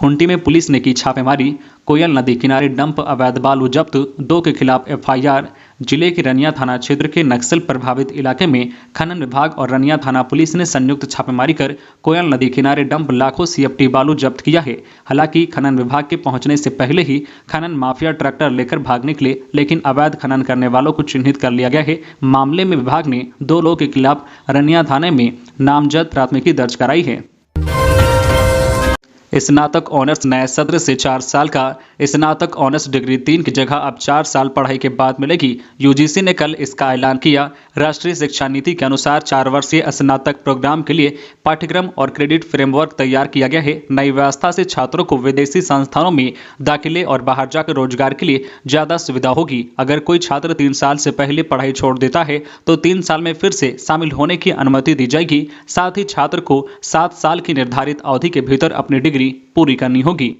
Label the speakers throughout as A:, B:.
A: खूंटी में पुलिस ने की छापेमारी। कोयल नदी किनारे डंप अवैध बालू जब्त, 2 के खिलाफ एफआईआर। जिले के रनिया थाना क्षेत्र के नक्सल प्रभावित इलाके में खनन विभाग और रनिया थाना पुलिस ने संयुक्त छापेमारी कर कोयल नदी किनारे डंप लाखों सीएफटी बालू जब्त किया है। हालांकि खनन विभाग के पहुंचने से पहले ही खनन माफिया ट्रैक्टर लेकर भाग निकले, लेकिन अवैध खनन करने वालों को चिन्हित कर लिया गया है। मामले में विभाग ने 2 लोगों के खिलाफ रनिया थाने में नामजद प्राथमिकी दर्ज कराई है। स्नातक ऑनर्स नए सत्र से 4 साल का स्नातक ऑनर्स डिग्री 3 की जगह अब 4 साल पढ़ाई के बाद मिलेगी। यूजीसी ने कल इसका ऐलान किया। राष्ट्रीय शिक्षा नीति के अनुसार 4 वर्षीय स्नातक प्रोग्राम के लिए पाठ्यक्रम और क्रेडिट फ्रेमवर्क तैयार किया गया है। नई व्यवस्था से छात्रों को विदेशी संस्थानों में दाखिले और बाहर जाकर रोजगार के लिए ज़्यादा सुविधा होगी। अगर कोई छात्र 3 साल से पहले पढ़ाई छोड़ देता है तो 3 साल में फिर से शामिल होने की अनुमति दी जाएगी। साथ ही छात्र को 7 साल की निर्धारित अवधि के भीतर अपनी डिग्री पूरी करनी होगी।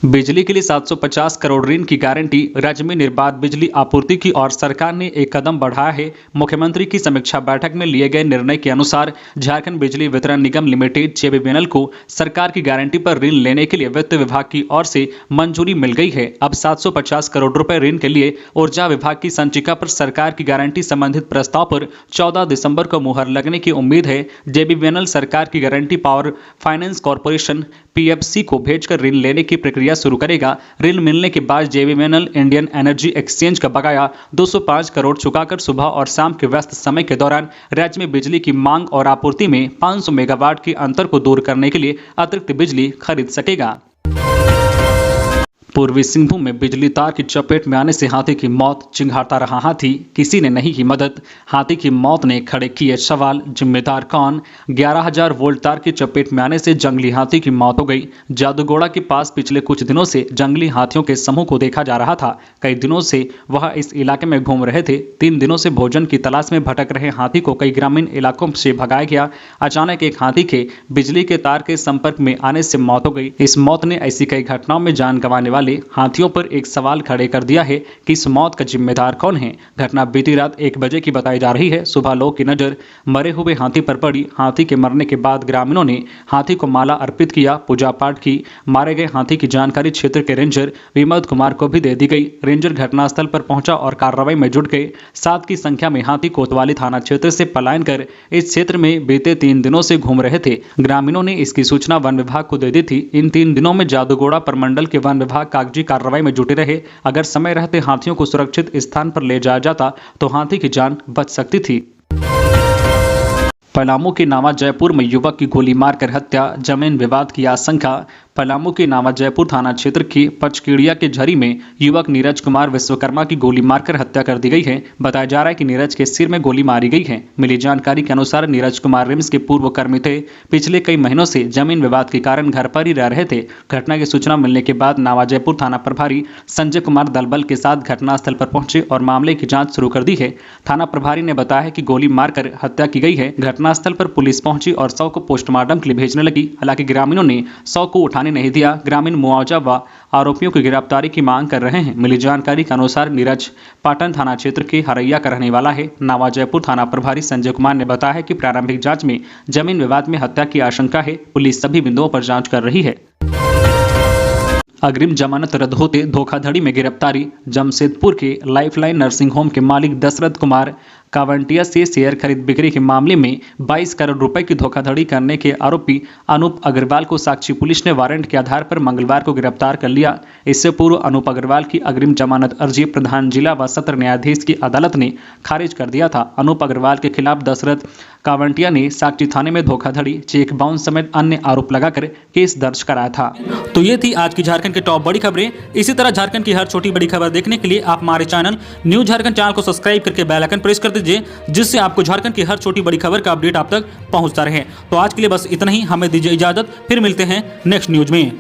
A: बिजली के लिए 750 करोड़ ऋण की गारंटी, राज्य में निर्बाध बिजली आपूर्ति की और सरकार ने एक कदम बढ़ाया है। मुख्यमंत्री की समीक्षा बैठक में लिए गए निर्णय के अनुसार झारखंड बिजली वितरण निगम लिमिटेड जेबीवीएनएल को सरकार की गारंटी पर ऋण लेने के लिए वित्त विभाग की ओर से मंजूरी मिल गई है। अब 750 करोड़ रुपए ऋण के लिए ऊर्जा विभाग की संचिका पर सरकार की गारंटी संबंधित प्रस्ताव पर 14 दिसंबर को मुहर लगने की उम्मीद है। जेबीवीएनएल सरकार की guarantee power finance corporation PFC को भेजकर ऋण लेने की प्रक्रिया शुरू करेगा। ऋण मिलने के बाद जेबीवीएनएल इंडियन एनर्जी एक्सचेंज का बकाया 205 करोड़ चुकाकर सुबह और शाम के व्यस्त समय के दौरान राज्य में बिजली की मांग और आपूर्ति में 500 मेगावाट के अंतर को दूर करने के लिए अतिरिक्त बिजली खरीद सकेगा। पूर्वी सिंहभूम में बिजली तार की चपेट में आने से हाथी की मौत, चिंघाड़ता रहा हाथी, किसी ने नहीं की मदद। हाथी की मौत ने खड़े किए सवाल, जिम्मेदार कौन? 11,000 वोल्ट तार की चपेट में आने से जंगली हाथी की मौत हो गई। जादूगोड़ा के पास पिछले कुछ दिनों से जंगली हाथियों के समूह को देखा जा रहा था। कई दिनों से वह इस इलाके में घूम रहे थे। 3 दिनों से भोजन की तलाश में भटक रहे हाथी को कई ग्रामीण इलाकों से भगाया गया। अचानक एक हाथी के बिजली के तार के संपर्क में आने से मौत हो गई। इस मौत ने ऐसी कई घटनाओं में जान गंवाने वाले हाथियों पर एक सवाल खड़े कर दिया है कि इस मौत का जिम्मेदार कौन है। घटना बीती रात 1 बजे की बताई जा रही है। सुबह लोग की नजर मरे हुए हाथी पर पड़ी। हाथी के मरने के बाद ग्रामीणों ने हाथी को माला अर्पित किया, पूजा पाठ की। मारे गए हाथी की जानकारी क्षेत्र के रेंजर विमोद कुमार को भी दे दी गई। रेंजर घटनास्थल पर पहुंचा और कार्रवाई में जुट गए। 7 की संख्या में हाथी कोतवाली थाना क्षेत्र से पलायन कर इस क्षेत्र में बीते 3 दिनों से घूम रहे थे। ग्रामीणों ने इसकी सूचना वन विभाग को दे दी थी। इन 3 दिनों में जादूगोड़ा प्रमंडल के वन विभाग कागजी कार्रवाई में जुटे रहे। अगर समय रहते हाथियों को सुरक्षित स्थान पर ले जाया जाता तो हाथी की जान बच सकती थी। पलामू के नावा जयपुर में युवक की गोली मारकर हत्या, जमीन विवाद की आशंका। पलामू के नावा जयपुर थाना क्षेत्र की पचकीड़िया के झरी में युवक नीरज कुमार विश्वकर्मा की गोली मारकर हत्या कर दी गई है। बताया जा रहा है कि नीरज के सिर में गोली मारी गई है। मिली जानकारी के अनुसार नीरज कुमार रिम्स के पूर्व कर्मी थे। पिछले कई महीनों से जमीन विवाद के कारण घर पर ही रह रहे थे। घटना की सूचना मिलने के बाद नावा जयपुर थाना प्रभारी संजय कुमार दलबल के साथ घटनास्थल पर पहुंचे और मामले की जाँच शुरू कर दी है। थाना प्रभारी ने बताया है कि गोली मारकर हत्या की गई है। घटनास्थल पर पुलिस पहुंची और शव को पोस्टमार्टम के लिए भेजने लगी। हालांकि ग्रामीणों ने शव को उठाने नहीं दिया। ग्रामीण मुआवजा व आरोपियों की गिरफ्तारी की मांग कर रहे हैं। मिली जानकारी के अनुसार नीरज पाटन थाना क्षेत्र के हरैया का रहने वाला है। नावा जयपुर थाना प्रभारी संजय कुमार ने बताया है कि प्रारंभिक जांच में जमीन विवाद में हत्या की आशंका है। पुलिस सभी बिंदुओं पर जांच कर रही है। अग्रिम जमानत रद्द होते धोखाधड़ी में गिरफ्तारी। जमशेदपुर के लाइफलाइन नर्सिंग होम के मालिक दशरथ कुमार कावंटिया से शेयर खरीद बिक्री के मामले में 22 करोड़ रुपए की धोखाधड़ी करने के आरोपी अनूप अग्रवाल को साक्षी पुलिस ने वारंट के आधार पर मंगलवार को गिरफ्तार कर लिया। इससे पूर्व अनूप अग्रवाल की अग्रिम जमानत अर्जी प्रधान जिला व सत्र न्यायाधीश की अदालत ने खारिज कर दिया था। अनूप अग्रवाल के खिलाफ दशरथ कावंटिया ने साक्षी थाने में धोखाधड़ी, चेक बाउंस समेत अन्य आरोप लगाकर केस दर्ज कराया था।
B: तो ये थी आज की झारखंड की टॉप बड़ी खबरें। इसी तरह झारखंड की हर छोटी बड़ी खबर देखने के लिए आप हमारे चैनल न्यूज झारखंड चैनल को सब्सक्राइब करके बेल आइकन प्रेस कर दीजिए, जिससे आपको झारखंड की हर छोटी बड़ी खबर का अपडेट आप तक पहुंचता रहे। तो आज के लिए बस इतना ही। हमें दीजिए इजाजत, फिर मिलते हैं नेक्स्ट न्यूज में।